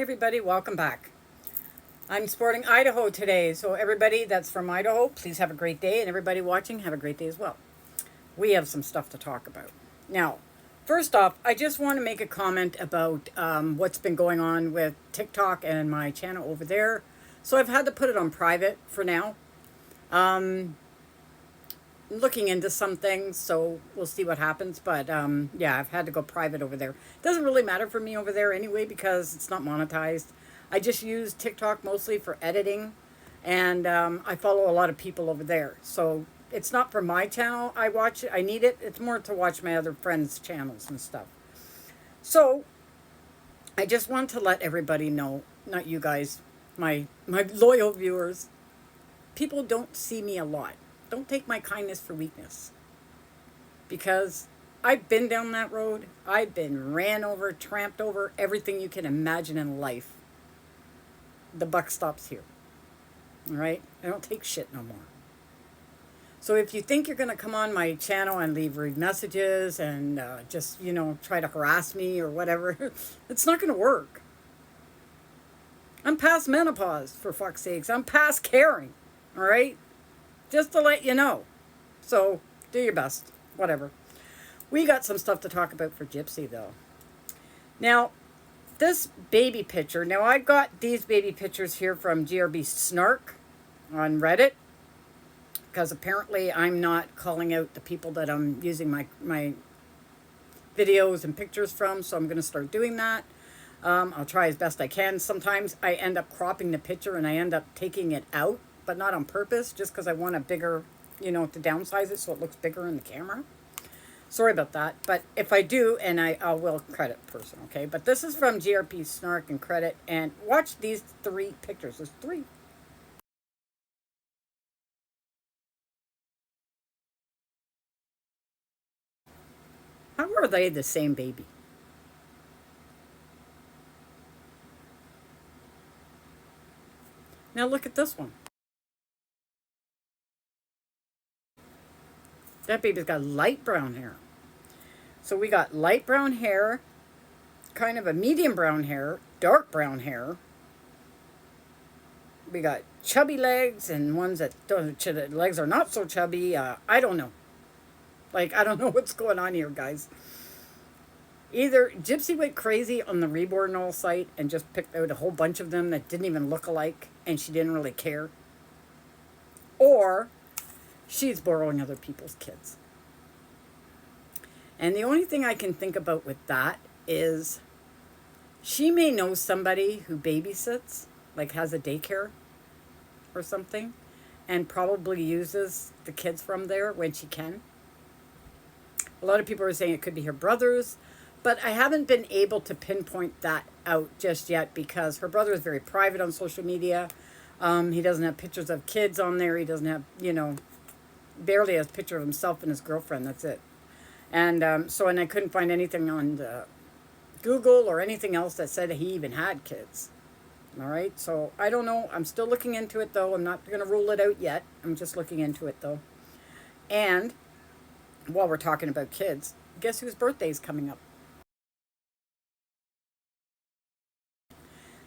Hey everybody, welcome back. I'm sporting Idaho today, so everybody that's from Idaho, please have a great day, and everybody watching, have a great day as well. We have some stuff to talk about. Now, first off, I just want to make a comment about what's been going on with TikTok and my channel over there. So I've had to put it on private for now. Looking into some things, so we'll see what happens. But yeah, I've had to go private over there. It doesn't really matter for me over there anyway because it's not monetized. I just use TikTok mostly for editing, and I follow a lot of people over there. So it's not for my channel. I watch it. I need it. It's more to watch my other friends' channels and stuff. So I just want to let everybody know, not you guys, my loyal viewers, people don't see me a lot. Don't take my kindness for weakness. Because I've been down that road. I've been ran over, tramped over, everything you can imagine in life. The buck stops here. All right? I don't take shit no more. So if you think you're going to come on my channel and leave rude messages and just, try to harass me or whatever, it's not going to work. I'm past menopause, for fuck's sakes. I'm past caring. All right? Just to let you know. So, do your best. Whatever. We got some stuff to talk about for Gypsy, though. Now, this baby picture. Now, I got these baby pictures here from GRB Snark on Reddit. Because apparently I'm not calling out the people that I'm using my videos and pictures from. So, I'm going to start doing that. I'll try as best I can. Sometimes I end up cropping the picture and I end up taking it out. But not on purpose, just because I want a bigger, to downsize it so it looks bigger in the camera. Sorry about that. But if I do, and I will credit the person, okay? But this is from GRP Snark and Credit. And watch these 3 pictures. There's 3. How are they the same baby? Now look at this one. That baby's got light brown hair. So we got light brown hair, kind of a medium brown hair, dark brown hair. We got chubby legs and ones that the legs are not so chubby. I don't know. I don't know what's going on here, guys. Either Gypsy went crazy on the Reborn All site and just picked out a whole bunch of them that didn't even look alike and she didn't really care. Or she's borrowing other people's kids. And the only thing I can think about with that is she may know somebody who babysits, like has a daycare or something, and probably uses the kids from there when she can. A lot of people are saying it could be her brothers, but I haven't been able to pinpoint that out just yet because her brother is very private on social media. He doesn't have pictures of kids on there. He doesn't have, barely has a picture of himself and his girlfriend. That's it. And and I couldn't find anything on Google or anything else that said he even had kids. All right. So I don't know. I'm still looking into it, though. I'm not going to rule it out yet. I'm just looking into it, though. And while we're talking about kids, guess whose birthday is coming up?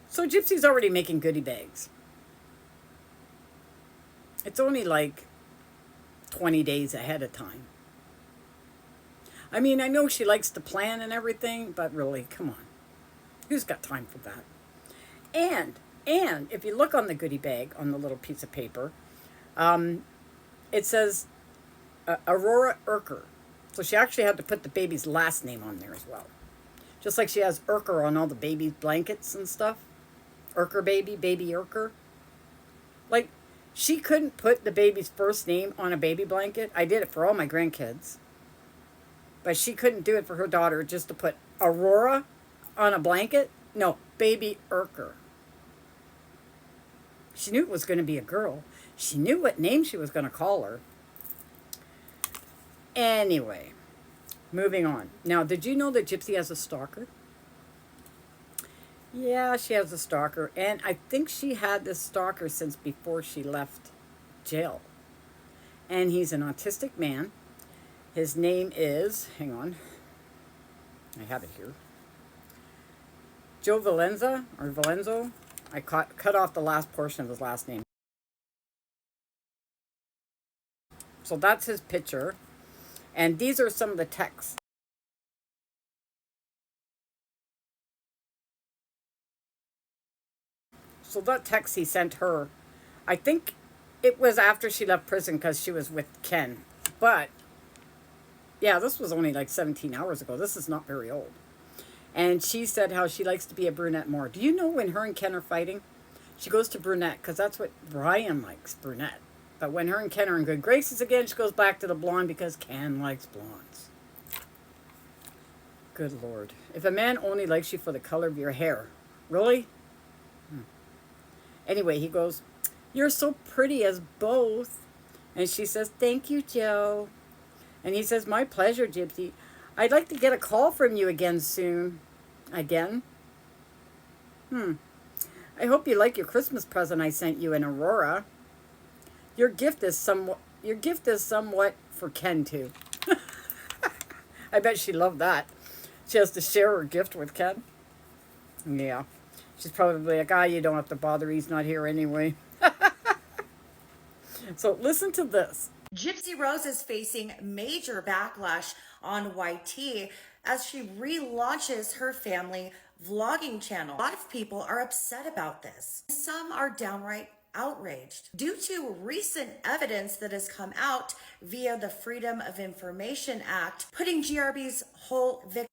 So Gypsy's already making goodie bags. It's only like 20 days ahead of time. I mean, I know she likes to plan and everything, but really, come on. Who's got time for that? And if you look on the goodie bag, on the little piece of paper, it says Aurora Urker. So she actually had to put the baby's last name on there as well. Just like she has Urker on all the baby blankets and stuff. Urker baby, baby Urker. Like, she couldn't put the baby's first name on a baby blanket. I did it for all my grandkids. But she couldn't do it for her daughter just to put Aurora on a blanket. No, baby Urker. She knew it was going to be a girl. She knew what name she was going to call her. Anyway, moving on. Now, did you know that Gypsy has a stalker? Yeah, she has a stalker. And I think she had this stalker since before she left jail. And he's an autistic man. His name is, hang on, I have it here. Joe Valenza, or Valenzo. I cut off the last portion of his last name. So that's his picture. And these are some of the texts. So that text he sent her, I think it was after she left prison because she was with Ken. But yeah, this was only like 17 hours ago. This is not very old. And she said how she likes to be a brunette more. Do you know when her and Ken are fighting? She goes to brunette because that's what Brian likes, brunette. But when her and Ken are in good graces again, she goes back to the blonde because Ken likes blondes. Good Lord. If a man only likes you for the color of your hair, really? Anyway, he goes, "You're so pretty as both." And she says, "Thank you, Joe." And he says, "My pleasure, Gypsy. I'd like to get a call from you again soon." Again? I hope you like your Christmas present I sent you in Aurora. Your gift is somewhat for Ken too. I bet she loved that. She has to share her gift with Ken. Yeah. She's probably like, you don't have to bother. He's not here anyway. So listen to this. Gypsyrose is facing major backlash on YT as she relaunches her family vlogging channel. A lot of people are upset about this. Some are downright outraged due to recent evidence that has come out via the Freedom of Information Act, putting GRB's whole victim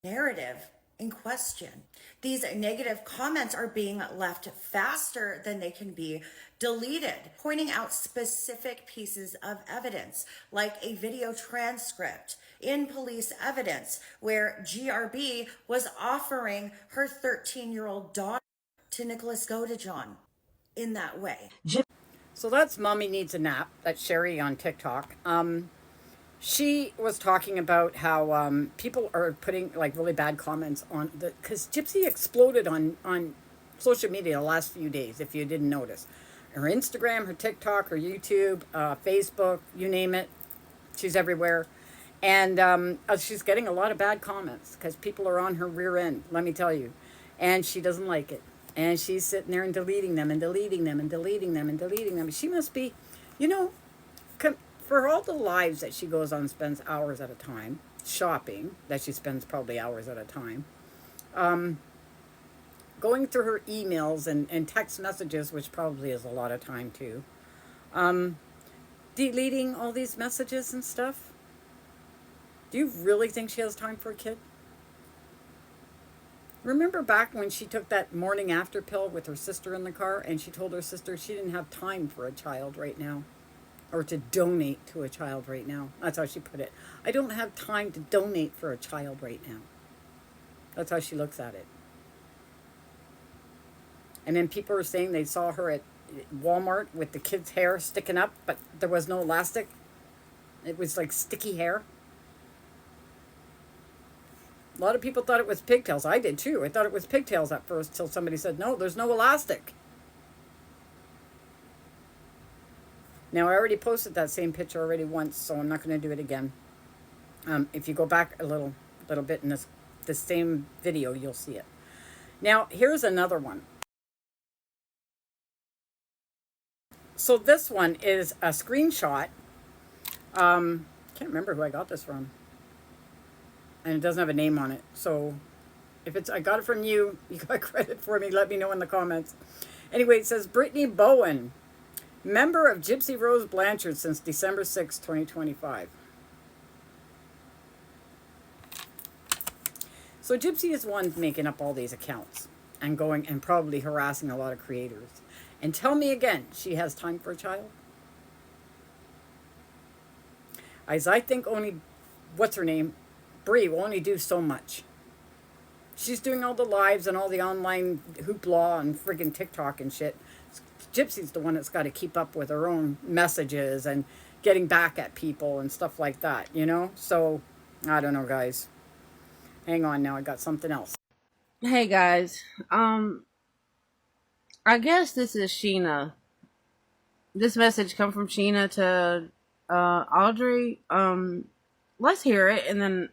narrative in question. These negative comments are being left faster than they can be deleted, pointing out specific pieces of evidence, like a video transcript in police evidence where GRB was offering her 13-year-old daughter to Nicholas Godejohn in that way. So that's Mommy Needs a Nap. That's Sherry on TikTok. She was talking about how people are putting like really bad comments on the, because Gypsy exploded on social media the last few days, if you didn't notice. Her Instagram, her TikTok, her YouTube, Facebook, you name it. She's everywhere. And she's getting a lot of bad comments because people are on her rear end, let me tell you. And she doesn't like it. And she's sitting there and deleting them and deleting them and deleting them and deleting them. She must be, for all the lives that she goes on and spends hours at a time, shopping, that she spends probably hours at a time, going through her emails and text messages, which probably is a lot of time too, deleting all these messages and stuff. Do you really think she has time for a kid? Remember back when she took that morning after pill with her sister in the car and she told her sister she didn't have time for a child right now? Or to donate to a child right now. That's how she put it. I don't have time to donate for a child right now. That's how she looks at it. And then people were saying they saw her at Walmart with the kid's hair sticking up, but there was no elastic. It was like sticky hair. A lot of people thought it was pigtails. I did too. I thought it was pigtails at first till somebody said, no, there's no elastic. Now, I already posted that same picture already once, so I'm not going to do it again. If you go back a little bit in this same video, you'll see it. Now, here's another one. So this one is a screenshot. Can't remember who I got this from. And it doesn't have a name on it. So if I got it from you, you got credit for me. Let me know in the comments. Anyway, it says Brittany Bowen, member of Gypsyrose Blanchard since December 6, 2025. So Gypsy is one making up all these accounts and going and probably harassing a lot of creators. And tell me again, she has time for a child? As I think only, what's her name? Brie will only do so much. She's doing all the lives and all the online hoopla and friggin' TikTok and shit. Gypsy's the one that's got to keep up with her own messages and getting back at people and stuff like that, you know? So, I don't know, guys. Hang on now, I got something else. Hey, guys. I guess this is Sheena. This message come from Sheena to Audrey. Let's hear it, and then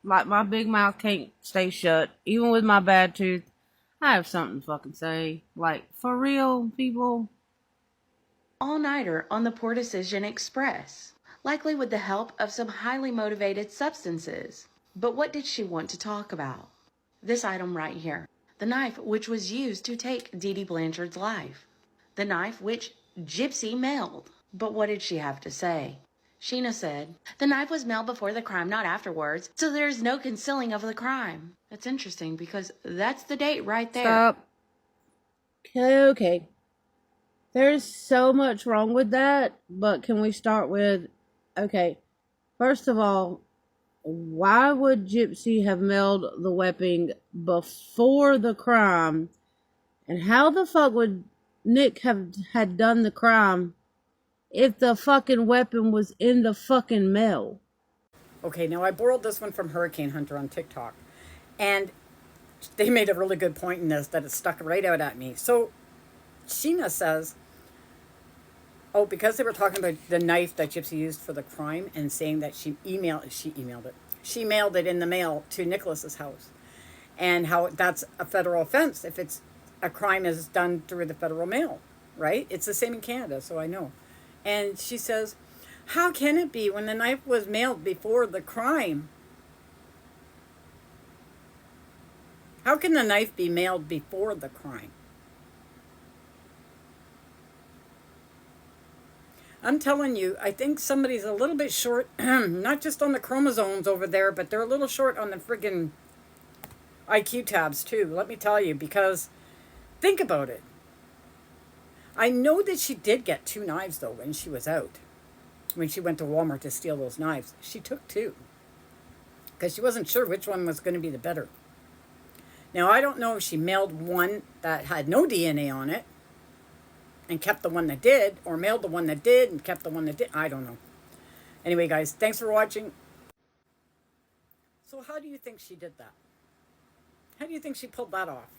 Like, my big mouth can't stay shut. Even with my bad tooth, I have something to fucking say. Like, for real, people. All-nighter on the Poor Decision Express, likely with the help of some highly motivated substances. But what did she want to talk about? This item right here. The knife which was used to take Dee Dee Blanchard's life. The knife which Gypsy mailed. But what did she have to say? Sheena said, the knife was mailed before the crime, not afterwards, so there's no concealing of the crime. That's interesting because that's the date right there. Stop. Okay. There's so much wrong with that, but can we start with, okay, first of all, why would Gypsy have mailed the weapon before the crime? And how the fuck would Nick have had done the crime if the fucking weapon was in the fucking mail? Okay, now I borrowed this one from Hurricane Hunter on TikTok. And they made a really good point in this that it stuck right out at me. So Sheena says, oh, because they were talking about the knife that Gypsy used for the crime and saying that she mailed it in the mail to Nicholas's house, and how that's a federal offense if it's a crime is done through the federal mail, right? It's the same in Canada, so I know. And she says, how can it be when the knife was mailed before the crime? How can the knife be mailed before the crime? I'm telling you, I think somebody's a little bit short, not just on the chromosomes over there, but they're a little short on the friggin' IQ tabs too, let me tell you, because think about it. I know that she did get 2 knives though when she was out. When she went to Walmart to steal those knives, she took 2. Because she wasn't sure which one was going to be the better. Now, I don't know if she mailed one that had no DNA on it and kept the one that did, or mailed the one that did and kept the one that did. I don't know. Anyway, guys, thanks for watching. So how do you think she did that? How do you think she pulled that off?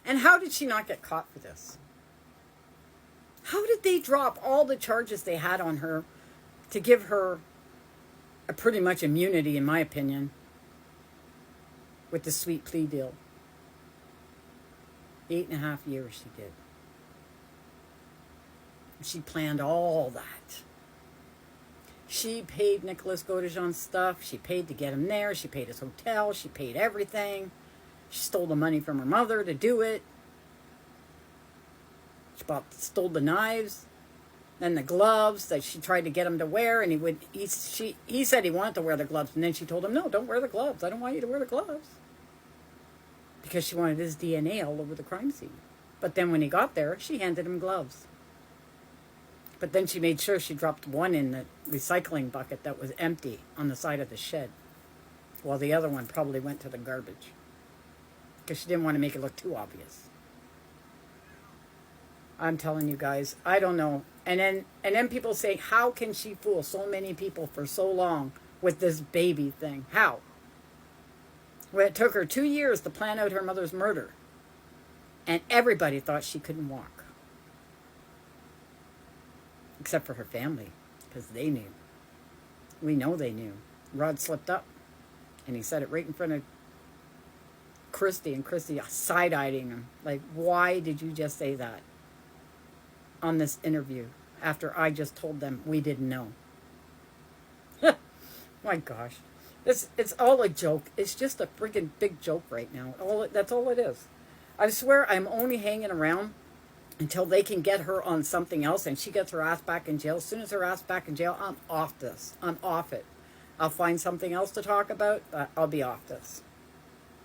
And how did she not get caught for this? How did they drop all the charges they had on her to give her a pretty much immunity, in my opinion, with the sweet plea deal? 8.5 years she did. She planned all that. She paid Nicholas Godejohn's stuff. She paid to get him there. She paid his hotel. She paid everything. She stole the money from her mother to do it. She stole the knives. Then the gloves that she tried to get him to wear. And he said he wanted to wear the gloves. And then she told him, no, don't wear the gloves. I don't want you to wear the gloves. Because she wanted his DNA all over the crime scene. But then when he got there, she handed him gloves. But then she made sure she dropped one in the recycling bucket that was empty on the side of the shed, while the other one probably went to the garbage, because she didn't want to make it look too obvious. I'm telling you guys, I don't know. And then people say, how can she fool so many people for so long with this baby thing? How? Well, it took her 2 years to plan out her mother's murder, and everybody thought she couldn't walk. Except for her family, because they knew. We know they knew. Rod slipped up, and he said it right in front of Christy, and Christy side-eyeing him. Like, why did you just say that on this interview after I just told them we didn't know? My gosh. It's all a joke. It's just a freaking big joke right now. That's all it is. I swear I'm only hanging around until they can get her on something else and she gets her ass back in jail. As soon as her ass back in jail, I'm off this. I'm off it. I'll find something else to talk about, but I'll be off this.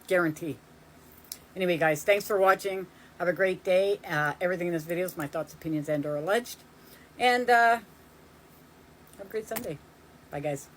Guarantee. Anyway, guys, thanks for watching. Have a great day. Everything in this video is my thoughts, opinions, and or alleged. And have a great Sunday. Bye, guys.